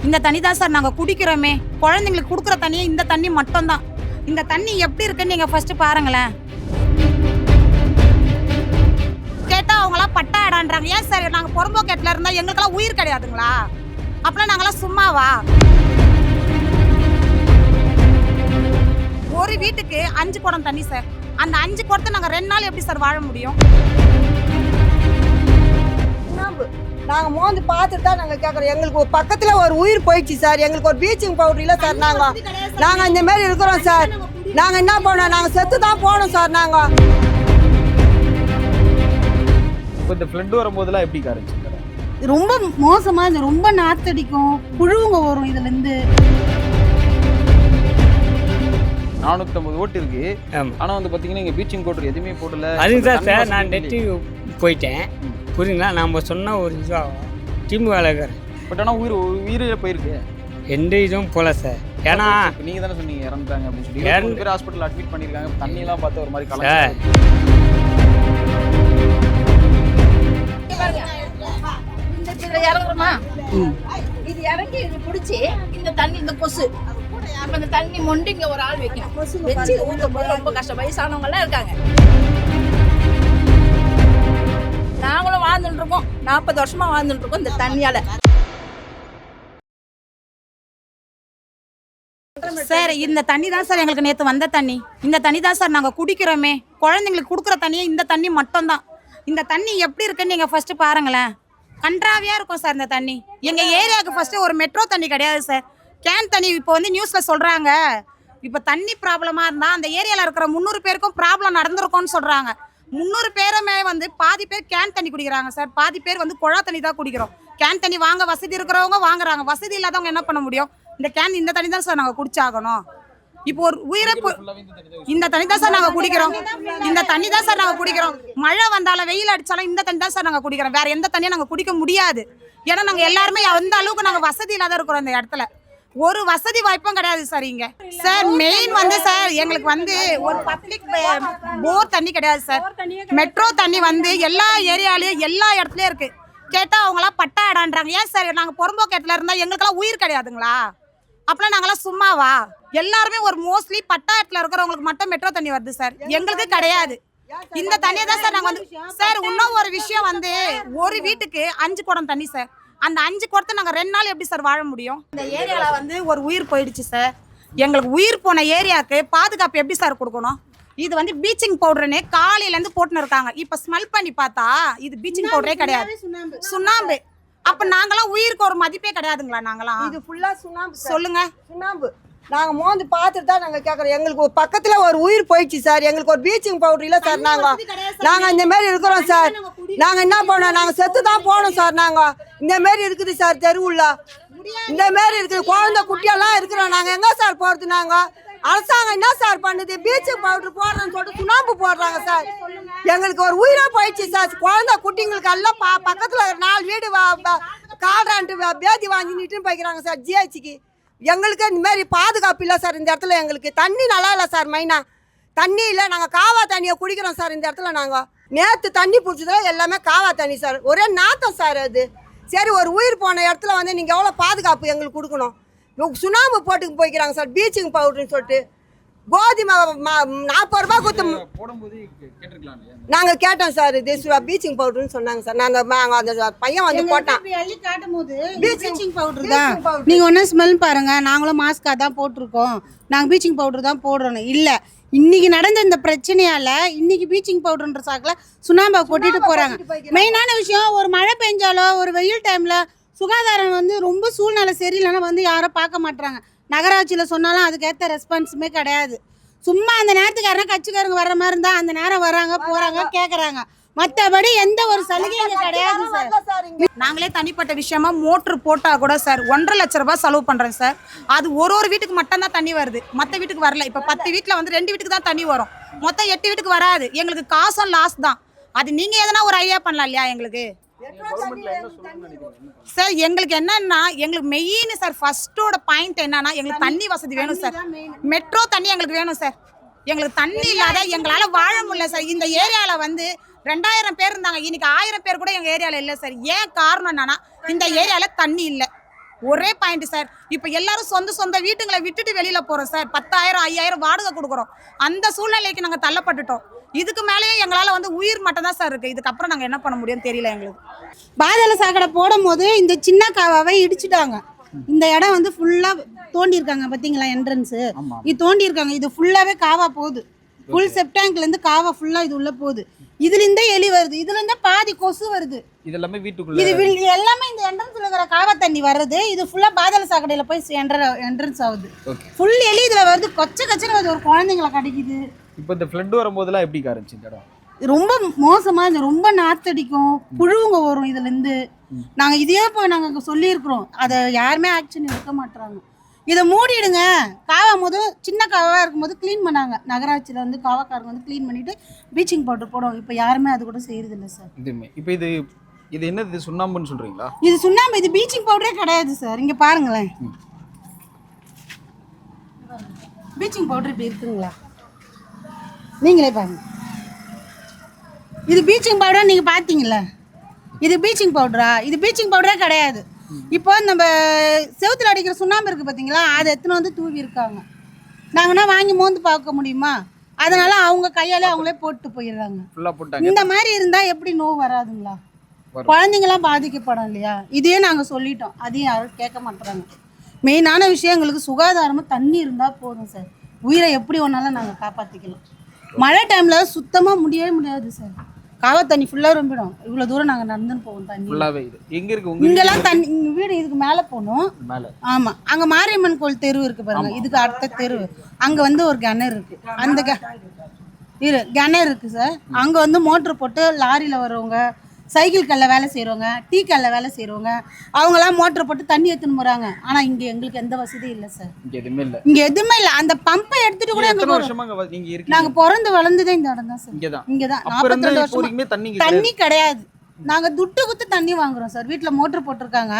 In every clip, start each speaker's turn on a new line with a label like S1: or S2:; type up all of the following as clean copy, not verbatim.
S1: இந்த தண்ணி தான் சார் நாங்கள் குடிக்கிறோமே. குழந்தைங்களுக்கு கொடுக்குற தண்ணியே இந்த தண்ணி மட்டும்தான். இந்த தண்ணி எப்படி இருக்குன்னு நீங்கள் ஃபர்ஸ்ட் பாருங்களேன். கேட்டால் அவங்களாம் பட்டா இடான்றாங்க. ஏன் சார் நாங்கள் புறம்போக்கேட்டில் இருந்தால் எங்களுக்கெல்லாம் உயிர் கிடையாதுங்களா? அப்பெல்லாம் நாங்களாம் சும்மாவா? ஒரு வீட்டுக்கு 5 குடம் தண்ணி சார். அந்த 5 குடத்தை நாங்கள் 2 நாள் எப்படி சார் வாழ முடியும்?
S2: நாங்கள் மோந்து பார்த்துட்டு தான் நாங்கள் கேட்குறோம். எங்களுக்கு ஒரு பக்கத்தில் ஒரு உயிர் போயிடுச்சு சார். எங்களுக்கு ஒரு ப்ளீச்சிங் பவுடர் இல்லை சார். நாங்கள் இந்த மாதிரி இருக்கிறோம் சார். நாங்கள் என்ன பண்ணோம்? நாங்கள் செத்து தான் போனோம் சார். நாங்கள்
S3: இப்போ இந்த ஃப்ளட் வரும்போதெல்லாம் எப்படி இருந்துச்சு?
S4: ரொம்ப மோசமா இருந்துச்சு. ரொம்ப நாத்தடிக்கும், புழுவுங்க வரும் இதுலேருந்து.
S3: 450 ஓட்டு இருக்கு. ஆனால் வந்து பார்த்தீங்கன்னா இங்கே பீச்சிங் பவுடர் எதுவுமே போடல.
S5: அதுதான் சார் நான் நெட்டி போயிட்டேன். புரியுங்களா? நம்ம சொன்ன ஒரு இதுவாகும் டீம் வேலைக்கார்.
S3: பட் ஆனால் உயிரில் போயிருக்கு.
S5: எந்த இதுவும் போல சார். ஏன்னா
S3: நீங்கள் தானே சொன்னீங்க இறந்துட்டாங்க அப்படின்னு சொல்லி. 2 பேர் ஹாஸ்பிட்டல் அட்மிட் பண்ணியிருக்காங்க. தண்ணியெல்லாம் பார்த்து ஒரு மாதிரி
S5: சார்
S6: இறங்குறோமா, இது இறங்கி இது பிடிச்சி இந்த தண்ணி இந்த கொசு அப்ப இந்த தண்ணி மொண்டு இங்க ஒரு ஆள் வைக்கணும். வச்சு ஊற்றும் போது ரொம்ப கஷ்டம். வயசானவங்க எல்லாம் இருக்காங்க. நாங்களும் வாழ்ந்துட்டு இருக்கோம். 40 வருஷமா வாழ்ந்துட்டு இருக்கோம் இந்த தண்ணியால.
S1: சார் இந்த தண்ணி தான் சார் எங்களுக்கு நேற்று வந்த தண்ணி. இந்த தண்ணி தான் சார் நாங்கள் குடிக்கிறோமே. குழந்தைங்களுக்கு கொடுக்குற தண்ணியே இந்த தண்ணி மட்டும்தான். இந்த தண்ணி எப்படி இருக்குன்னு நீங்கள் ஃபர்ஸ்ட் பாருங்களேன். கன்றாவியாக இருக்கும் சார் இந்த தண்ணி. எங்கள் ஏரியாவுக்கு ஃபர்ஸ்ட் ஒரு மெட்ரோ தண்ணி கிடையாது சார். கேன் தண்ணி இப்போ வந்து நியூஸில் சொல்கிறாங்க. இப்போ தண்ணி ப்ராப்ளமாக இருந்தால் அந்த ஏரியாவில் இருக்கிற 300 பேருக்கும் ப்ராப்ளம் நடந்திருக்கும்னு சொல்கிறாங்க. 300 பேருமே வந்து பாதி பேர் கேன் தண்ணி குடிக்கிறாங்க சார். பாதி பேர் வந்து குழா தண்ணி தான் குடிக்கிறோம். கேன் தண்ணி வாங்க வசதி இருக்கிறவங்க வாங்குறாங்க. வசதி இல்லாதவங்க என்ன பண்ண முடியும்? இந்த தண்ணி தான் சார் நாங்கள் குடிச்சாகணும். இப்போ ஒரு உயிரை இந்த தண்ணி தான் சார் நாங்கள் குடிக்கிறோம். இந்த தண்ணி தான் சார் நாங்கள் குடிக்கிறோம். மழை வந்தாலும் வெயில் அடித்தாலும் இந்த தண்ணி தான் சார் நாங்கள் குடிக்கிறோம். வேறு எந்த தண்ணியும் நாங்கள் குடிக்க முடியாது. ஏன்னா நாங்கள் எல்லாருமே அந்த அளவுக்கு நாங்கள் வசதி இல்லாத இருக்கிறோம். இந்த இடத்துல ஒரு வசதி வாய்ப்பும் கிடையாது சார். இங்கே சார் மெயின் வந்து சார் எங்களுக்கு வந்து ஒரு பப்ளிக் போர் தண்ணி கிடையாது சார். மெட்ரோ தண்ணி வந்து எல்லா ஏரியாலையும் எல்லா இடத்துலையும் இருக்குது. கேட்டால் அவங்களாம் பட்டா இடான்றாங்க. ஏன் சார் நாங்கள் புறம்போக்கேட்டில் இருந்தால் எங்களுக்கெல்லாம் உயிர் கிடையாதுங்களா? அப்பெல்லாம் நாங்களாம் சும்மாவா? எல்லாருமே ஒரு மோஸ்ட்லி பட்டா இடத்துல இருக்கிறவங்களுக்கு மட்டும் மெட்ரோ தண்ணி வருது சார். எங்களுக்கு கிடையாது. இந்த தண்ணியை தான் சார் நாங்கள் வந்து சார் இன்னும் ஒரு விஷயம் வந்து ஒரு வீட்டுக்கு 5 குடம் தண்ணி சார். அந்த 5 குடத்தை நாங்கள் 2 நாள் எப்படி சார் வாழ முடியும்? இந்த ஏரியாவில் வந்து ஒரு உயிர் போயிடுச்சு சார். எங்களுக்கு உயிர் போன ஏரியாவுக்கு பாதுகாப்பு எப்படி சார் கொடுக்கணும்? இது வந்து பீச்சிங் பவுடர்னு காலையிலேருந்து போட்டுன்னு இருக்காங்க. இப்போ ஸ்மெல் பண்ணி பார்த்தா இது பீச்சிங் பவுடரே கிடையாது, சுண்ணாம்பு. அப்போ நாங்களாம் உயிருக்கு ஒரு மதிப்பே கிடையாதுங்களா? நாங்களாம்
S2: இது ஃபுல்லாக சுண்ணாம்பு.
S1: சொல்லுங்க.
S2: சுண்ணாம்பு நாங்கள் மோந்து பார்த்துட்டு தான் நாங்கள் கேட்குறோம். எங்களுக்கு ஒரு பக்கத்தில் ஒரு உயிர் போயிடுச்சு சார். எங்களுக்கு ஒரு ப்ளீச்சிங் பவுடர் இல்லை சார். நாங்கள் இந்த மாதிரி இருக்கிறோம் சார். நாங்கள் என்ன பண்ணோம்? நாங்கள் செத்து தான் போனோம் சார். நாங்கள் இந்த மாரி இருக்குது சார். தெருவுள்ள இந்த மாரி இருக்குது. குழந்தை குட்டியெல்லாம் இருக்கிறோம். நாங்கள் எங்கே சார் போகிறது? நாங்கள் அரசாங்கம் என்ன சார் பண்ணுது? ப்ளீச்சிங் பவுடர் போடுறோன்னு சொல்லிட்டு சுண்ணாம்பு போடுறாங்க சார். எங்களுக்கு ஒரு உயிராக போயிடுச்சு சார். குழந்தை குட்டிங்களுக்கு எல்லாம் பக்கத்தில் 4 வீடு கால்றான்ட்டு பேதி வாங்கி நிட்டுன்னு போய்க்கிறாங்க சார் ஜிஹெச்சுக்கு. எங்களுக்கு இந்த மாதிரி பாதுகாப்பு இல்லை சார். இந்த இடத்துல எங்களுக்கு தண்ணி நல்லா இல்லை சார். மெயினாக தண்ணி இல்லை. நாங்கள் காவா தண்ணியை குடிக்கிறோம் சார். இந்த இடத்துல நாங்கள் நேற்று தண்ணி பிடிச்சதுல எல்லாமே காவா தண்ணி சார். ஒரே நாத்தம் சார் அது. சரி ஒரு உயிர் போன இடத்துல வந்து நீங்கள் எவ்வளோ பாதுகாப்பு எங்களுக்கு கொடுக்கணும்? சுண்ணாம்பு போட்டுக்கு போய்க்கிறாங்க சார். ப்ளீச்சிங் பவுடர்னு சொல்லிட்டு கோதுமை 40 ரூபா கொடுத்து நாங்கள் கேட்டோம் சார். இது ப்ளீச்சிங் பவுடர்னு சொன்னாங்க சார். அந்த பையன் வந்து போட்டான்.
S4: ப்ளீச்சிங் பவுடர் தான். நீங்கள் ஒன்றும் ஸ்மெல் பாருங்க. நாங்களும் மாஸ்காக தான் போட்டிருக்கோம். நாங்கள் ப்ளீச்சிங் பவுடர் தான் போடுறோம். இல்லை இன்னைக்கு நடந்த இந்த பிரச்சனையால இன்னைக்கு ப்ளீச்சிங் பவுடர்ன்ற சாக்கில் சுண்ணாம்பை கொட்டிட்டு போகிறாங்க. மெயினான விஷயம் ஒரு மழை பெஞ்சாலோ ஒரு வெயில் டைமில் சுகாதாரம் வந்து ரொம்ப சூழ்நிலை சரியில்லைன்னா வந்து யாரும் பார்க்க மாட்டாங்க. நகராட்சியில் சொன்னாலும் அதுக்கேற்ற ரெஸ்பான்ஸுமே கிடையாது. சும்மா அந்த நேரத்துக்கு யாரும் கட்சிக்காரங்க வர்ற மாதிரி இருந்தால் அந்த நேரம் வராங்க போகிறாங்க கேட்குறாங்க. மற்றபடி எந்த ஒரு சலுகையும் கிடையாது சார்.
S1: நாங்களே தனிப்பட்ட விஷயமா மோட்ரு போட்டால் கூட சார் 1.5 லட்ச ரூபாய் செலவு பண்ணுறேன் சார். அது ஒரு வீட்டுக்கு மட்டும்தான் தண்ணி வருது. மற்ற வீட்டுக்கு வரல. இப்போ 10 வீட்டில் வந்து 2 வீட்டுக்கு தான் தண்ணி வரும். மொத்தம் 8 வீட்டுக்கு வராது. எங்களுக்கு காசும் லாஸ் தான். அது நீங்கள் எதனா ஒரு ஐடியா பண்ணலாம் இல்லையா எங்களுக்கு? சார் எங்களுக்கு என்னன்னா எங்களுக்கு மெயின் சார் ஃபர்ஸ்டோட பாயிண்ட் என்னன்னா எங்களுக்கு தண்ணி வசதி வேணும் சார். மெட்ரோ தண்ணி எங்களுக்கு வேணும் சார். எங்களுக்கு தண்ணி இல்லாத எங்களால் வாழ முடியல சார். இந்த ஏரியாவில் வந்து 2000 பேர் இருந்தாங்க. இன்னைக்கு 1000 பேர் கூட எங்கள் ஏரியாவில் இல்லை சார். ஏன் காரணம் என்னன்னா இந்த ஏரியாவில் தண்ணி இல்லை. ஒரே பாயிண்ட் சார். இப்போ எல்லாரும் சொந்த வீட்டுங்களை விட்டுட்டு வெளியில போறோம் சார். 10,000 5,000 வாடகை கொடுக்குறோம். அந்த சூழ்நிலைக்கு நாங்கள் தள்ளப்பட்டுட்டோம். இதுக்கு மேலேயே எங்களால் வந்து உயிர் மட்டும் தான் சார் இருக்குது. இதுக்கப்புறம் நாங்கள் என்ன பண்ண முடியும்னு தெரியல எங்களுக்கு.
S4: பாதாள சாக்கடை போடும் போது இந்த சின்ன காவாவை இடிச்சுட்டாங்க. இந்த இடம் வந்து ஃபுல்லாக தோண்டியிருக்காங்க பார்த்தீங்களா, என்ட்ரன்ஸு இது தோண்டியிருக்காங்க. இது ஃபுல்லாகவே காவா போகுது. ஃபுல் செப்டாங்க்லேருந்து காவா ஃபுல்லாக இது உள்ளே போகுது. இதுலேருந்தே எலி வருது, இதுலேருந்தே பாதி கொசு வருது.
S3: இது எல்லாமே வீட்டுக்குள்ள
S4: இது எல்லாமே இந்த என்ட்ரன்ஸில் இருக்கிற காவா தண்ணி வருது. இது ஃபுல்லாக பாதாள சாக்கடையில் போய் என்ட்ரன்ஸ் ஆகுது. ஃபுல் எலி இதில் வருது, கச்சன்னு வருது. ஒரு குழந்தைங்களை கடிக்குது.
S3: இப்போ இந்த ஃப்ளட் வரும்போதெல்லாம் எப்படி இருந்துச்சு இந்த இடம்?
S4: ரொம்ப மோசமாக இருந்துச்சு. ரொம்ப நாத்தடிக்கும், புழுவுங்க வரும் இதுலேருந்து. நாங்கள் இதே இப்போ நாங்கள் சொல்லியிருக்கிறோம், அதை யாருமே ஆக்ஷன் எடுக்க மாட்டுறாங்க. இதை மூடிடுங்க. காவா போது சின்ன காவாக இருக்கும்போது க்ளீன் பண்ணாங்க. நகராட்சியில் வந்து காவாக்காரங்க வந்து க்ளீன் பண்ணிவிட்டு ப்ளீச்சிங் பவுடர் போடுவாங்க. இப்போ யாருமே அது கூட செய்யறதில்லை சார்.
S3: இதுமே இப்போ இது என்னது, சுண்ணாம்புன்னு சொல்கிறீங்களா?
S4: இது சுண்ணாம்பு, இது ப்ளீச்சிங் பவுடரே கிடையாது சார். இங்கே பாருங்களேன், ப்ளீச்சிங் பவுடர் இப்படி இருக்குங்களா, நீங்களே பாருங்க. இது ப்ளீச்சிங் பவுடர் நீங்கள் பார்த்தீங்களா? இது ப்ளீச்சிங் பவுடரா? இது ப்ளீச்சிங் பவுடரே கிடையாது. இப்போ நம்ம செவுத்துல அடிக்கிற சுண்ணாம்பு இருக்குது பார்த்தீங்களா, அதை எத்தனை வந்து தூவி இருக்காங்க. நாங்கன்னா வாங்கி மோந்து பார்க்க முடியுமா? அதனால அவங்க கையாலே அவங்களே போட்டு போயிடுறாங்க. இந்த மாதிரி இருந்தால் எப்படி நோவு வராதுங்களா? குழந்தைங்களாம் பாதிக்கப்படும் இல்லையா? இதையே நாங்கள் சொல்லிட்டோம், அதையும் யாரும் கேட்க மாட்டுறாங்க. மெயினான விஷயம் எங்களுக்கு சுகாதாரமாக தண்ணி இருந்தால் போதும் சார். உயிரை எப்படி ஒன்றாலும் நாங்கள் காப்பாற்றிக்கலாம். மழை டைமில் சுத்தமாக முடியவே முடியாது சார். காவா தண்ணி ஃபுல்லாக ரொம்பிடும். இவ்வளோ தூரம் நாங்கள் நடந்துன்னு போவோம். தண்ணி ஃபுல்லாகவே எங்கே இருக்கு? இங்கெல்லாம் தண்ணி, இங்கே வீடு இதுக்கு மேலே போகணும். ஆமாம், அங்கே மாரியம்மன் கோயில் தெரு இருக்குது பாருங்கள், இதுக்கு அடுத்த தெரு. அங்கே வந்து ஒரு கிணறு இருக்குது. அந்த கிணறு இருக்குது சார். அங்கே வந்து மோட்ரு போட்டு லாரியில் வரவங்க, சைக்கிள் கல்ல வேலை செய்கிறவங்க, டீ கல்ல வேலை செய்கிறவங்க, அவங்களாம் மோட்டரை போட்டு தண்ணி எடுத்துன்னு போகிறாங்க. ஆனால் இங்கே எங்களுக்கு எந்த வசதியும் இல்லை சார். இங்கே எதுவுமே இல்லை. அந்த பம்பை எடுத்துகிட்டு கூட எங்களுக்கு, நாங்கள் பிறந்து வளர்ந்ததே இந்த இடம் தான் சார். இங்கே தான் 42 வருஷம் தண்ணி கிடையாது. நாங்கள் துட்டு குத்து தண்ணி வாங்குறோம் சார். வீட்டில் மோட்டர் போட்டிருக்காங்க.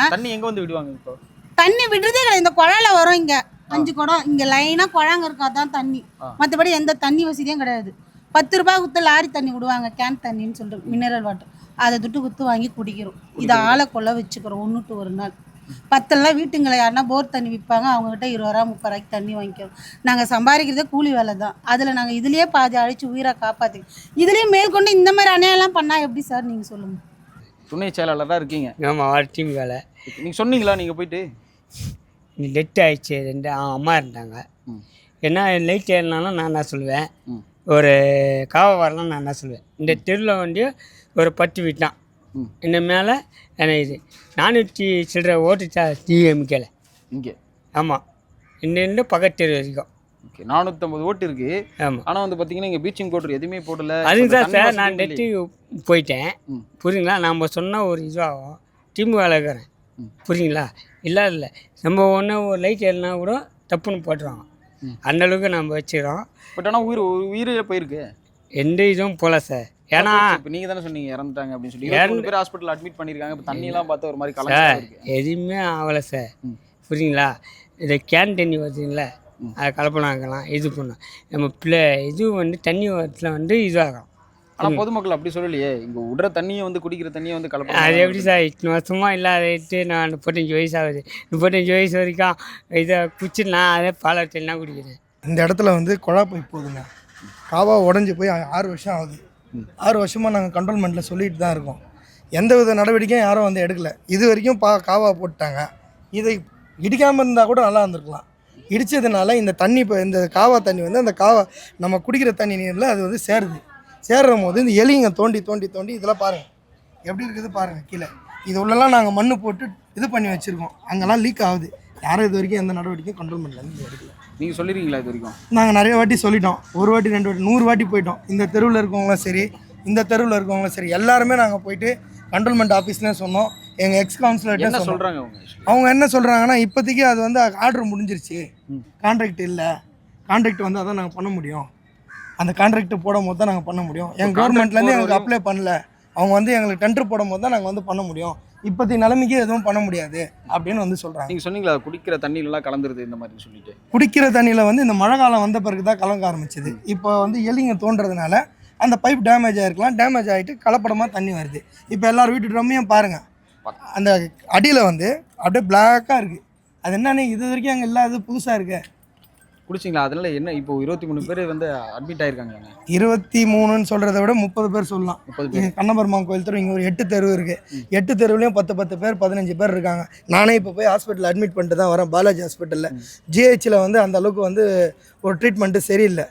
S4: தண்ணி விடுறதே கிடையாது. இந்த குழாயில் வரும், இங்கே 5 குடம், இங்கே லைனாக குழாங்க இருக்காதான் தண்ணி. மற்றபடி எந்த தண்ணி வசதியும் கிடையாது. 10 ரூபாய் குத்து லாரி தண்ணி விடுவாங்க, கேன் தண்ணின்னு சொல்லிட்டு, மினரல் வாட்டர். அதை துட்டு குத்து வாங்கி குடிக்கிறோம். இதை ஆளை கொள்ள வச்சுக்கிறோம் 1 to 1 நாள். 10 வீட்டுங்களை யாருன்னா போர் தண்ணி விற்பாங்க, அவங்ககிட்ட 20 ரூபா 30 ரூபாய்க்கு தண்ணி வாங்கிக்கிறோம். நாங்கள் சம்பாதிக்கிறதே கூலி வேலை தான். அதில் நாங்கள் இதுலேயே பாதி அழைச்சி உயிரை காப்பாற்றி, இதுலேயும் மேற்கொண்டு இந்த மாதிரி அநியாயம்லாம் பண்ணால் எப்படி சார்? நீங்கள் சொல்லுங்கள்.
S3: துணை செயலாளர் தான் இருக்கீங்க.
S5: ஆமாம், டீம் வேலை.
S3: நீங்கள் சொன்னீங்களா? நீங்கள் போயிட்டு
S5: டெட் ஆகிடுச்சு, 2 அம்மா இருந்தாங்க. என்ன லைட் ஏறினாலும் நான் என்ன சொல்லுவேன், ஒரு காவா வரலாம் நான் என்ன சொல்லுவேன். இந்த தெருவில் வந்து ஒரு 10 வீட்டான். இந்த மேலே என்ன இது 400 சில்லற ஓட்டுச்சா டிஎம்கேல
S3: இங்கே.
S5: ஆமாம், இந்த பக்கத்து தெரு வரைக்கும்.
S3: ஓகே, 450 ஓட்டு இருக்குது. ஆமாம், ஆனால் வந்து பார்த்தீங்கன்னா இங்கே ப்ளீச்சிங் பவுடர் எதுவுமே போடல.
S5: அதுதான் சார், நான் டெட்டு போயிட்டேன். புரியுங்களா? நம்ம சொன்னால் ஒரு இதுவாகும். டீம் வேலை இருக்கிறேன். புரியுங்களா? இல்லை நம்ம ஒன்று ஒரு லைட் ஏறினா கூட தப்புன்னு போட்டுருவாங்க. அந்தளவுக்கு நம்ம வச்சுக்கிறோம்.
S3: பட் ஆனால் உயிரே போயிருக்கு.
S5: எந்த இதுவும் போகல சார். ஏன்னா
S3: இப்போ நீங்கள் தானே சொன்னீங்க இறந்துட்டாங்க அப்படின்னு சொல்லி. 2 பேர் ஹாஸ்பிட்டல் அட்மிட் பண்ணியிருக்காங்க. இப்போ தண்ணியெல்லாம் பார்த்து ஒரு மாதிரி கலந்து
S5: எதுவுமே ஆகலை சார். புரியுங்களா? இதை கேன் தண்ணி வருதுங்களா, அதை கலப்பணாக்கலாம், இது பண்ணோம். நம்ம பிள்ளை இது வந்து தண்ணி வரத்தில் வந்து இதுவாகும்.
S3: ஆனால் பொதுமக்கள் அப்படி சொல்லலையே. இங்கே விடுற தண்ணியை வந்து குடிக்கிற தண்ணியை வந்து கலப்பணம்.
S5: அது எப்படி சார்? 8 வருஷமா இல்லாதட்டு நான் 35 வயசு ஆகுது. 35 வயசு வரைக்கும் இதை குச்சிடலாம், அதே பாலை தண்ணி குடிக்கிறேன்.
S7: இந்த இடத்துல வந்து குழா போய் போகுதுங்க. காவா உடஞ்சி போய் 6 வருஷம் ஆகுது. 6 வருஷமாக நாங்கள் கண்ட்ரோல்மெண்ட்டில் சொல்லிட்டு தான் இருக்கோம். எந்த வித நடவடிக்கையும் யாரும் வந்து எடுக்கலை. இது வரைக்கும் காவா போட்டாங்க. இதை இடிக்காமல் இருந்தால் கூட நல்லா இருந்திருக்கலாம். இடித்ததுனால இந்த தண்ணி, இப்போ இந்த காவா தண்ணி வந்து அந்த காவா நம்ம குடிக்கிற தண்ணி நீரில் அது வந்து சேர்ற போது இந்த எலிங்க தோண்டி இதெல்லாம் பாருங்கள் எப்படி இருக்குது பாருங்கள். கீழே இது உள்ளெல்லாம் நாங்கள் மண் போட்டு இது பண்ணி வச்சுருக்கோம். அங்கெல்லாம் லீக் ஆகுது. யாரும் இது வரைக்கும் எந்த நடவடிக்கையும் கண்ட்ரோல்மெண்ட்லேருந்து எடுக்கல.
S3: நீங்கள் சொல்லிடுறீங்களா? இது வரைக்கும்
S7: நாங்கள் நிறைய வாட்டி சொல்லிட்டோம். 1 வாட்டி 2 வாட்டி 100 வாட்டி போயிட்டோம். இந்த தெருவில் இருக்கவங்களும் சரி, இந்த தெருவில் இருக்கவங்களும் சரி, எல்லாருமே நாங்கள் போயிட்டு கண்ட்ரோல்மெண்ட் ஆஃபீஸ்லேயே சொன்னோம். எங்கள் எக்ஸ் கவுன்சிலர்கிட்ட சொல்கிறாங்க. அவங்க என்ன சொல்கிறாங்கன்னா, இப்போதைக்கு அது வந்து ஆர்டர் முடிஞ்சிருச்சு, கான்ட்ராக்ட் இல்லை, கான்ட்ராக்ட் வந்து அதான் நாங்கள் பண்ண முடியும், அந்த கான்ட்ராக்ட் போடும் போது தான் நாங்கள் பண்ண முடியும். எங்கள் கவர்மெண்ட்லேருந்து எங்களுக்கு அப்ளை பண்ணல, அவங்க வந்து எங்களுக்கு டெண்டர் போடும் போது தான் நாங்கள் வந்து பண்ண முடியும், இப்போதைக்கு நிலைமைக்கு எதுவும் பண்ண முடியாது அப்படின்னு வந்து சொல்கிறாங்க.
S3: நீங்கள் சொன்னீங்களா குடிக்கிற தண்ணியிலலாம் கலந்துருது இந்த மாதிரி சொல்லிட்டு?
S7: குடிக்கிற தண்ணியில் வந்து இந்த மழை காலம் வந்த பிறகு தான் கலங்க ஆரம்பிச்சிது. இப்போ வந்து எலிங்க தோன்றதுனால அந்த பைப் டேமேஜ் ஆகிருக்கலாம். டேமேஜ் ஆகிட்டு கலப்படமாக தண்ணி வருது. இப்போ எல்லோரும் வீட்டு ட்ரம்மையும் பாருங்கள், அந்த அடியில் வந்து அப்படியே பிளாக்காக இருக்குது. அது என்னன்னு இது வரைக்கும் அங்கே இல்லாத புதுசாக இருக்கு.
S3: குடிச்சிங்களா? அதனால என்ன இப்போ 23 பேர் வந்து அட்மிட் ஆயிருக்காங்க.
S7: 23ன்னு சொல்கிறத விட 30 பேர் சொல்லலாம்.
S3: 30 பேர்.
S7: கண்ணபெருமான் கோயில் தெரு இங்கே ஒரு 8 தெரு இருக்குது. 8 தெருவுலையும் 10 பேர் 15 பேர் இருக்காங்க. நானே இப்போ போய் ஹாஸ்பிட்டல் அட்மிட் பண்ணிட்டு தான் வரேன். பாலாஜி ஹாஸ்பிட்டலில் ஜிஹெச்சில் வந்து அந்த அளவுக்கு வந்து ஒரு ட்ரீட்மெண்ட்டு சரியில்லை.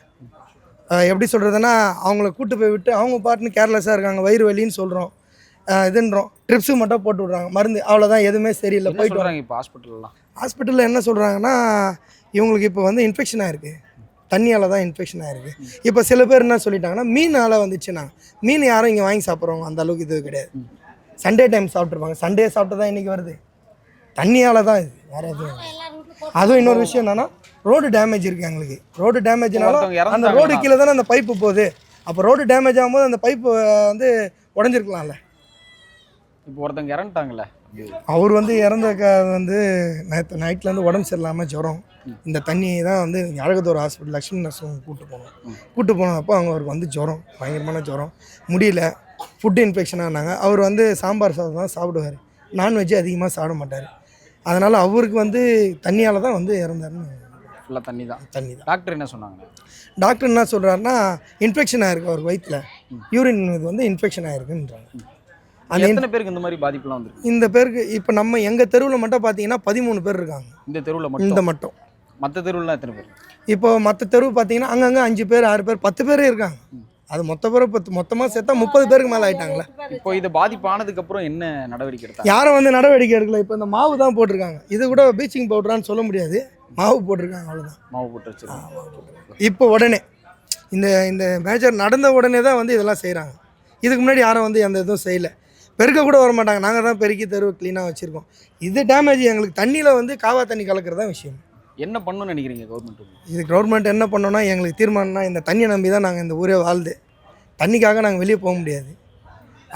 S7: எப்படி சொல்கிறதுனா அவங்கள கூட்டு போய் விட்டு அவங்க பாட்டுன்னு கேர்லெஸ்ஸாக இருக்காங்க. வயிறு வலின்னு சொல்கிறோம், இதுன்றோம், ட்ரிப்ஸு மட்டும் போட்டு விட்றாங்க, மருந்து அவ்வளோதான், எதுவுமே சரியில்லை. போயிட்டு வராங்க.
S3: இப்போ
S7: ஹாஸ்பிட்டலில் என்ன சொல்கிறாங்கன்னா இவங்களுக்கு இப்போ வந்து இன்ஃபெக்ஷன் ஆகிருக்கு, தண்ணியால் தான் இன்ஃபெக்ஷன் ஆகிருக்கு. இப்போ சில பேர் என்ன சொல்லிட்டாங்கன்னா மீனால் வந்துச்சுன்னா மீன் யாரும் இங்கே வாங்கி சாப்பிட்றவங்க அந்த அளவுக்கு இது கிடையாது. Sunday time சாப்பிட்ருப்பாங்க. சண்டே சாப்பிட்டு தான் இன்றைக்கி வருது. தண்ணியால் தான் இது, வேறு எதுவும். அதுவும் இன்னொரு விஷயம் என்னென்னா ரோடு டேமேஜ் இருக்குது எங்களுக்கு. ரோடு டேமேஜ்னாலும் அந்த ரோடு கீழே தானே அந்த பைப்பு போகுது. அப்போ ரோடு டேமேஜ் ஆகும்போது அந்த பைப்பு வந்து உடஞ்சிருக்கலாம்ல.
S3: இப்போ ஒருத்தவங்க இறந்துட்டாங்கல்ல,
S7: அவர் வந்து இறந்த வந்து நைட்லேருந்து உடம்பு சரியில்லாமல் ஜுரம். இந்த தண்ணி தான் வந்து அழகத்தோர் ஹாஸ்பிட்டல் லக்ஷ்மி நர்ஸும் கூப்பிட்டு போனப்போ அவங்க அவருக்கு வந்து ஜுரம், பயங்கரமான ஜுரம், முடியல, ஃபுட்டு இன்ஃபெக்ஷன் ஆனாங்க. அவர் வந்து சாம்பார் சாதம் தான் சாப்பிடுவார், நான்வெஜ்ஜு அதிகமாக சாப்பிட மாட்டார். அதனால் அவருக்கு வந்து தண்ணியால் தான் வந்து இறந்தாருன்னு.
S3: ஃபுல்லாக தண்ணி தான். டாக்டர் என்ன சொன்னாங்க?
S7: டாக்டர் என்ன சொல்கிறாருன்னா இன்ஃபெக்ஷன் ஆகிருக்கு அவர் வயிற்றில், யூரின் இது வந்து இன்ஃபெக்ஷன் ஆகிருக்குன்றாங்க.
S3: அந்த எத்தனை பேருக்கு இந்த மாதிரி பாதிப்புலாம் வந்துருக்கு?
S7: இந்த பேருக்கு இப்போ நம்ம எங்கள் தெருவில் மட்டும் பார்த்தீங்கன்னா 13 பேர் இருக்காங்க.
S3: இந்த தெருவில் மட்டும்? மற்ற தெருவுலாம் எத்தனை பேர்? இப்போ
S7: மற்ற தெருவு பார்த்தீங்கன்னா அங்கங்கே 5 பேர் 6 பேர் 10 பேரே இருக்காங்க. அது மொத்தமாக சேர்த்தா 30 பேருக்கு மேலே ஆகிட்டாங்களே.
S3: இப்போ இது பாதிப்பானதுக்கப்புறம் என்ன நடவடிக்கை எடுத்தாங்க?
S7: யாரும் வந்து நடவடிக்கை எடுக்கல. இப்போ இந்த மாவு தான் போட்டிருக்காங்க. இது கூட ப்ளீச்சிங் பவுடரான்னு சொல்ல முடியாது, மாவு போட்டிருக்காங்க, அவ்வளோதான்.
S3: மாவு போட்டு வச்சுருக்காங்க.
S7: இப்போ உடனே இந்த மேஜர் நடந்த உடனே தான் வந்து இதெல்லாம் செய்கிறாங்க. இதுக்கு முன்னாடி யாரும் வந்து எந்த இதுவும் செய்யலை. பெருக்க கூட வர மாட்டாங்க. நாங்கள் தான் பெருக்கி தெருவு க்ளீனாக வச்சுருக்கோம். இது டேமேஜ் எங்களுக்கு தண்ணியில் வந்து காவா தண்ணி கலக்கிறது தான் விஷயம்.
S3: என்ன பண்ணணும்னு நினைக்கிறீங்க கவர்மெண்ட்?
S7: இது கவர்மெண்ட் என்ன பண்ணோன்னா எங்களுக்கு தீர்மானம்னா இந்த தண்ணியை நம்பி தான் நாங்கள் இந்த ஊரே வாழ்ந்து, தண்ணிக்காக நாங்கள் வெளியே போக முடியாது.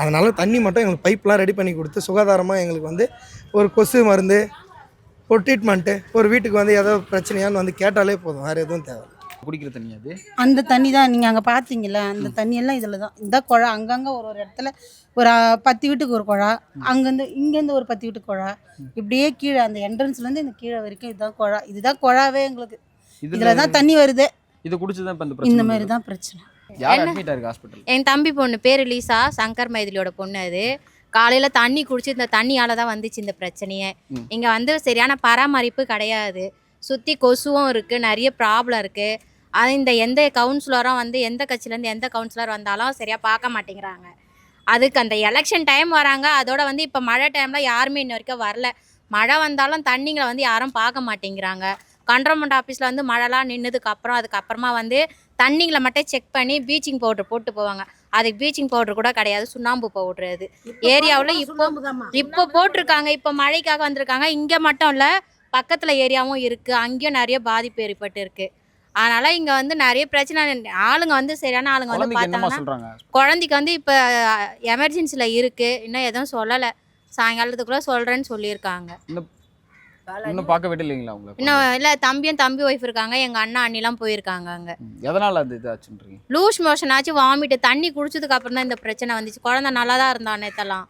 S7: அதனால் தண்ணி மட்டும் எங்களுக்கு பைப்லாம் ரெடி பண்ணி கொடுத்து சுகாதாரமாக எங்களுக்கு வந்து ஒரு கொசு மருந்து, ஒரு ட்ரீட்மெண்ட்டு, ஒரு வீட்டுக்கு வந்து ஏதோ பிரச்சனையான்னு வந்து கேட்டாலே போதும், வேறு எதுவும் தேவை.
S3: குடிக்கிற தண்ணி அது
S4: அந்த தண்ணி தான் நீங்கள் அங்கே பார்த்தீங்களா, அந்த தண்ணியெல்லாம் இதில் தான். இந்த குழா அங்கங்கே ஒரு இடத்துல ஒரு 10 வீட்டுக்கு ஒரு குழா, இங்கேருந்து ஒரு 10 வீட்டுக்கு குழா, இப்படியே கீழே அந்த என்ட்ரன்ஸ்லேருந்து இந்த கீழே வரைக்கும் இதுதான் குழா. இதுதான் குழாவே எங்களுக்கு. இதில் தான் தண்ணி வருது.
S3: இது குடிச்சு தான்
S4: இந்த மாதிரி தான் பிரச்சனை.
S3: யார் அட்மிட் ஆயிருக்கு ஹாஸ்பிட்டல்?
S8: என் தம்பி பொண்ணு பேர் லீசா, சங்கர் மைதிலியோட பொண்ணு. அது காலையில் தண்ணி குடிச்சு இந்த தண்ணியால் தான் வந்துச்சு இந்த பிரச்சனையே. இங்கே வந்து சரியான பராமரிப்பு கிடையாது. சுற்றி கொசுவும் இருக்குது, நிறைய ப்ராப்ளம் இருக்குது. அது இந்த எந்த கவுன்சிலரும் வந்து எந்த கட்சியிலேருந்து எந்த கவுன்சிலர் வந்தாலும் சரியாக பார்க்க மாட்டேங்கிறாங்க. அதுக்கு அந்த எலெக்ஷன் டைம் வராங்க. அதோட வந்து இப்போ மழை டைமில் யாருமே இன்ன வரைக்கும் வரல. மழை வந்தாலும் தண்ணிங்களை வந்து யாரும் பார்க்க மாட்டேங்கிறாங்க. கண்ட்ரோல்மெண்ட் ஆஃபீஸில் வந்து மழைலாம் நின்னதுக்கப்புறம் அதுக்கப்புறமா வந்து தண்ணிங்களை மட்டும் செக் பண்ணி ப்ளீச்சிங் பவுட்ரு போட்டு போவாங்க. அதுக்கு ப்ளீச்சிங் பவுட்ரு கூட கிடையாது, சுண்ணாம்பு பவுட்ரு. அது ஏரியாவில் இப்போ போட்டிருக்காங்க. இப்போ மழைக்காக வந்திருக்காங்க. இங்கே மட்டும் இல்லை, பக்கத்தில் ஏரியாவும் இருக்குது, அங்கேயும் நிறைய பாதிப்பு ஏற்பட்டு இருக்குது. அதனால் இங்கே வந்து நிறைய பிரச்சனை. ஆளுங்க வந்து சரியான ஆளுங்க வந்து பார்த்தாங்கன்னா குழந்தைக்கு வந்து இப்போ எமர்ஜென்சியில் இருக்குது, இன்னும் எதுவும் சொல்லலை, சாயங்காலத்துக்குள்ளே சொல்கிறேன்னு சொல்லியிருக்காங்க.
S3: இன்னும் பார்க்க விடலைங்களா உங்களுக்கு?
S8: இன்னும் இல்லை, தம்பி ஒய்ஃப் இருக்காங்க, எங்கள் அண்ணா அண்ணிலாம் போயிருக்காங்க அங்கே.
S3: எதனால் அது இதாச்சுன்றீங்க?
S8: லூஸ் மோஷன் ஆச்சு, வாமிட்டு. தண்ணி குடிச்சதுக்கு அப்புறம் தான் இந்த பிரச்சனை வந்துச்சு. குழந்தை நல்லா தான் இருந்தா நேத்தெல்லாம்.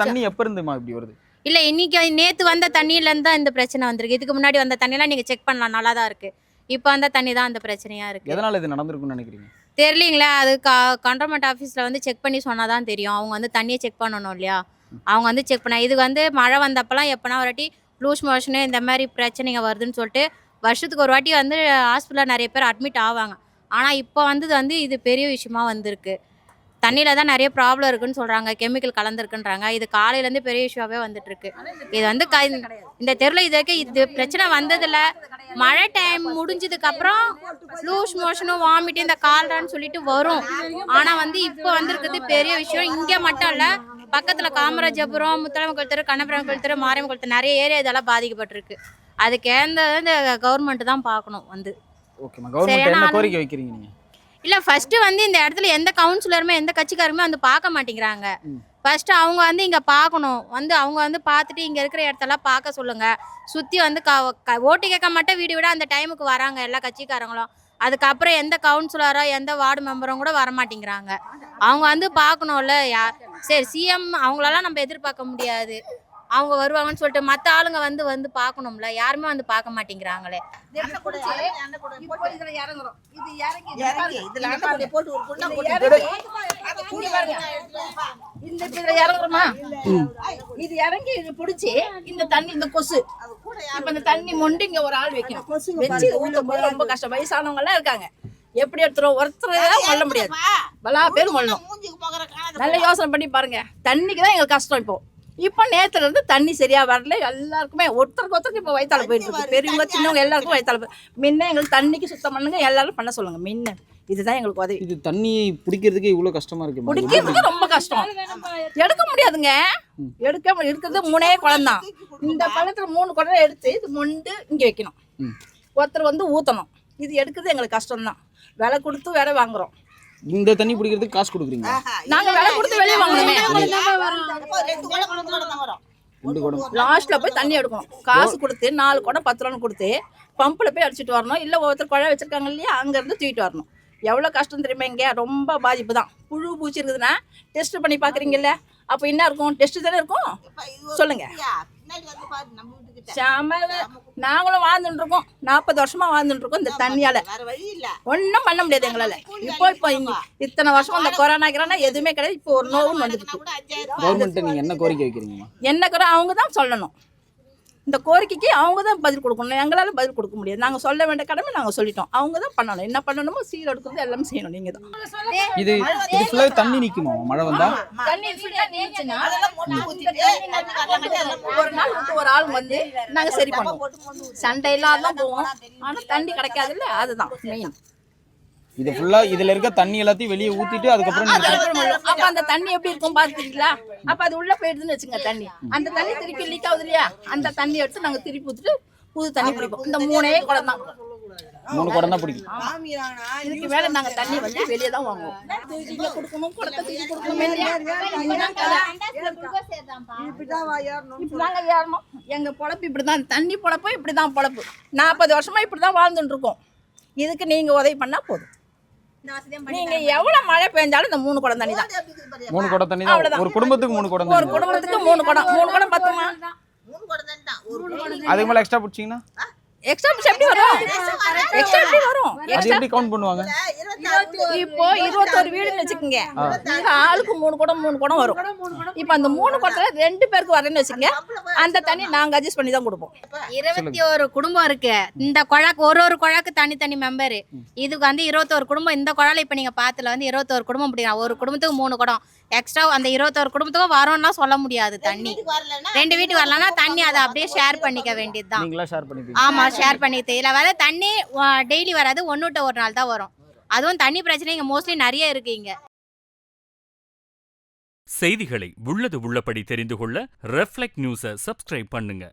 S3: தண்ணி எப்போ இருந்துமா இப்படி வருது?
S8: இல்லை, இன்னைக்கு நேற்று வந்த தண்ணியிலேருந்து தான் இந்த பிரச்சனை வந்திருக்கு. இதுக்கு முன்னாடி வந்த தண்ணியெல்லாம் நீங்கள் செக் பண்ணலாம், நல்லா தான் இருக்குது. இப்போ வந்த தண்ணி தான் அந்த பிரச்சனையாக இருக்குது.
S3: எதனால் இது நடந்திருக்குன்னு நினைக்கிறீங்க?
S8: தெரியலீங்களா, அது கண்ட்ரோல்மெண்ட் ஆஃபீஸில் வந்து செக் பண்ணி சொன்னால் தான் தெரியும். அவங்க வந்து தண்ணியை செக் பண்ணணும் இல்லையா, அவங்க வந்து செக் பண்ண. இது வந்து மழை வந்தப்பெல்லாம் எப்போனா ஒரு வாட்டி லூஸ் மோஷனு இந்த மாதிரி பிரச்சனைங்க வருதுன்னு சொல்லிட்டு வருஷத்துக்கு ஒரு வாட்டி வந்து ஹாஸ்பிட்டலில் நிறைய பேர் அட்மிட் ஆவாங்க. ஆனால் இப்போ வந்து இது பெரிய விஷயமா வந்திருக்கு. தண்ணியில் தான் நிறைய ப்ராப்ளம் இருக்குன்னு சொல்கிறாங்க, கெமிக்கல் கலந்துருக்குன்றாங்க. இது காலையிலேருந்து பெரிய இஷ்யூவாகவே வந்துட்டுருக்கு. இது வந்து இந்த தெருவில் இது பிரச்சனை வந்ததில்ல. மழை டைம் முடிஞ்சதுக்கப்புறம் லூஸ் மோஷனும் வாமிட்டு இந்த கால்ரான்னு சொல்லிட்டு வரும். ஆனால் வந்து இப்போ வந்திருக்குது பெரிய விஷயம். இங்கே மட்டும் இல்லை, பக்கத்தில் காமராஜபுரம், முத்தலம கோயில் தெரு, கண்ணபுரம் கோயில் தெரு, மாரியம்மன் கோயில் தெரு, நிறைய ஏரியா இதெல்லாம் பாதிக்கப்பட்டிருக்கு. அதுக்கு இந்த கவர்மெண்ட் தான் பார்க்கணும் வந்து.
S3: ஓகேம்மா, கவர்மெண்ட் என்ன கோரிக்கை வைக்கிறீங்க நீங்கள்?
S8: இல்லை, ஃபஸ்ட்டு வந்து இந்த இடத்துல எந்த கவுன்சிலருமே எந்த கட்சிக்காருமே வந்து பார்க்க மாட்டேங்கிறாங்க. ஃபஸ்ட்டு அவங்க வந்து இங்கே பார்க்கணும், வந்து அவங்க வந்து பார்த்துட்டு இங்கே இருக்கிற இடத்தெல்லாம் பார்க்க சொல்லுங்கள். சுற்றி வந்து ஓட்டு கேட்க மட்டும் வீடு விட அந்த டைமுக்கு வராங்க எல்லா கட்சிக்காரங்களும். அதுக்கப்புறம் எந்த கவுன்சிலரோ எந்த வார்டு மெம்பரும் கூட வரமாட்டேங்கிறாங்க. அவங்க வந்து பார்க்கணும்ல. சரி சிஎம் அவங்களெல்லாம் நம்ம எதிர்பார்க்க முடியாது, அவங்க வருவாங்கன்னு சொல்லிட்டு மற்ற ஆளுங்க வந்து பார்க்கணும்ல, யாருமே வந்து பார்க்க மாட்டேங்கிறாங்களே.
S6: இது இறங்கி இது பிடிச்சி இந்த தண்ணி இந்த கொசு இப்ப இந்த தண்ணி மொண்டு இங்க ஒரு ஆள் வைக்கணும், வச்சு ஊத்தும் போது ரொம்ப கஷ்டம். வயசானவங்க எல்லாம் இருக்காங்க, எப்படி எடுத்துரும் ஒருத்தர் கொள்ள முடியாது, பலா பேர் கொள்ளணும். நல்ல யோசனை பண்ணி பாருங்க. தண்ணிக்கு தான் எங்களுக்கு கஷ்டம். இப்போ நேத்துல இருந்து தண்ணி சரியா வரல, எல்லாருக்குமே ஒருத்தருக்கு இப்போ வயிற்றால போயிட்டு இருக்கு. பெரியவங்க சின்னவங்க எல்லாருக்கும் வயிற்றால முன்ன எங்களுக்கு தண்ணிக்கு சுத்தம் பண்ணுங்க, எல்லாரும் பண்ண சொல்லுங்க. முன்ன இதுதான் எங்களுக்கு உதவி.
S3: இது தண்ணி பிடிக்கிறதுக்கு இவ்வளவு கஷ்டமா இருக்கு.
S6: பிடிக்கிறதுக்கு ரொம்ப கஷ்டம், எடுக்க முடியாதுங்க. இருக்கிறது 3 குடம் தான். இந்த பழத்துல 3 குடம் எடுத்து இது மொண்டு இங்க வைக்கணும், ஒருத்தர் வந்து ஊத்தணும். இது எடுக்கிறது எங்களுக்கு கஷ்டம் தான். விலை கொடுத்து வேற வாங்குறோம்.
S3: இந்த தண்ணி பிடிக்கிறதுக்கு காசு கொடுக்குறீங்க?
S6: நாங்க விலை கொடுத்து வெளியே வாங்கணுமே. லாஸ்ட்ல போய் தண்ணி எடுக்கணும், காசு கொடுத்து 4 குடம் 10 ரூபான்னு கொடுத்து பம்பில் போய் அடிச்சுட்டு வரணும். இல்லை ஒருத்தர் குழாய் வச்சிருக்காங்க இல்லையா, அங்கேருந்து தூக்கிட்டு வரணும். எவ்வளோ கஷ்டம் தெரியுமா? இங்கே ரொம்ப பாதிப்பு தான். புழு பூச்சி இருக்குதுன்னா டெஸ்ட் பண்ணி பார்க்குறீங்கல்ல, அப்போ என்ன இருக்கும்? டெஸ்ட் தானே இருக்கும். சொல்லுங்க. நாங்களும் வாழ்ந்துட்டு இருக்கோம், 40 வருஷமா வாழ்ந்துட்டு இருக்கோம் இந்த தண்ணியால. ஒன்றும் பண்ண முடியாது எங்களால. இப்போ இத்தனை வருஷம் அந்த கொரோனா எதுவுமே கிடையாது. இப்போ ஒரு நோவுன்னு வந்துருக்கு.
S3: கவர்மெண்ட் நீங்க என்ன கோரிக்கை வைக்கிறீங்க?
S6: என்ன குறை அவங்க தான் சொல்லணும். இந்த கோரிக்கைக்கு அவங்க தான் பதில் கொடுக்கணும், எங்களால் பதில் கொடுக்க முடியாது. நாங்கள் சொல்ல வேண்டிய கடமை நாங்கள் சொல்லிட்டோம், அவங்க தான் பண்ணணும். என்ன பண்ணணுமோ சீல் எடுக்கிறது எல்லாமே செய்யணும். நீங்கள் தான்
S3: இது ஃபுல்லாக தண்ணி நிற்குமா மழை வந்தா?
S6: தண்ணி நீச்சுன்னா ஒரு நாள் விட்டு ஒரு ஆள் வந்து நாங்கள் சரி பண்ணுவோம். சண்டை இல்லாதான் போவோம், ஆனால் தண்ணி கிடைக்காது இல்லை, அதுதான் மெயின்.
S3: இது ஃபுல்லா இதுல இருக்க தண்ணி எல்லாத்தையும் வெளியே ஊத்திட்டு அதுக்கப்புறம்
S6: அப்ப அந்த தண்ணி எப்படி இருக்கும் பாத்துட்டீங்களா? அப்ப அது உள்ள போயிடுதுன்னு வச்சுங்க தண்ணி. அந்த தண்ணி திருப்பி லீக் ஆகுது இல்லையா, அந்த தண்ணி எடுத்து நாங்க திருப்பி ஊத்திட்டு புது தண்ணி பிடிப்போம். இந்த 3 குடம் தான்.
S3: 3 குடம் தான் பிடிக்கும்.
S6: இதுக்கு மேல நாங்க தண்ணி வந்து வெளியே தான் வாங்குவோம். தூக்கிங்க கொடுக்கணும், குடத்தை தூக்கி கொடுக்கணும். இப்படிதாங்க ஏறணும். எங்க பொழப்பு இப்படிதான், தண்ணி பொழப்பு இப்படிதான் பொழப்பு. 40 வருஷமா இப்படிதான் வாழ்ந்துட்டு இருக்கோம். இதுக்கு நீங்க உதவி பண்ணா போதும். நீங்க எவ்வளவு மழை பெஞ்சாலும் இந்த 3 குடம் தண்ணி தான்.
S3: 3 குடம் தண்ணி தான். ஒரு குடும்பத்துக்கு 3 குடம்.
S6: ஒரு குடும்பத்துக்கு 3 குடம். 3 குடம் பத்துமா?
S3: அதுக்கு மேல எக்ஸ்ட்ரா பிடிச்சீங்கன்னா
S6: எக்ஸ்ட்ரா எப்படி வரும்? எக்ஸ்ட்ரா எப்படி வரும்?
S3: அது எப்படி கவுண்ட் பண்ணுவாங்க?
S6: இப்போ 21 வீடுன்னு வச்சுக்கோங்க, ஆளுக்கு 3 குடம் வரும். இப்போ அந்த 3 குடத்துல 2 பேருக்கு வரேன்னு வச்சுக்கோங்க, அந்த தண்ணி நாங்க அட்ஜஸ்ட் பண்ணி தான் கொடுப்போம்.
S8: 21 குடும்பம் இருக்கு. இந்த குழாக்கு ஒரு குழாக்கு தனி மெம்பர். இதுக்கு வந்து 21 குடும்பம். இந்த குழால இப்ப நீங்க பாத்துல வந்து 21 குடும்பம் பிடிக்கலாம். ஒரு குடும்பத்துக்கு 3 குடம் எக்ஸ்ட்ரா. அந்த 21 குடும்பத்துக்கும் வரோம்னா சொல்ல முடியாது. தண்ணி 2 வீட்டுக்கு வரலன்னா தண்ணி அதை அப்படியே ஷேர் பண்ணிக்க வேண்டியதுதான்.
S3: நீங்களா ஷேர் பண்ணிப்பீங்க?
S8: ஆமா, ஷேர் பண்ணிட்டு இல்ல வர தண்ணி டெய்லி வராது, 1 விட்டு 1 நாள் தான் வரும். அதுவும் தண்ணி பிரச்சனை இங்க மோஸ்ட்லி நிறைய இருக்கு. இங்க
S9: செய்திகளை உள்ளது உள்ளபடி தெரிந்து கொள்ள ரெஃப்ளெக்ட் நியூஸை சப்ஸ்கிரைப் பண்ணுங்க.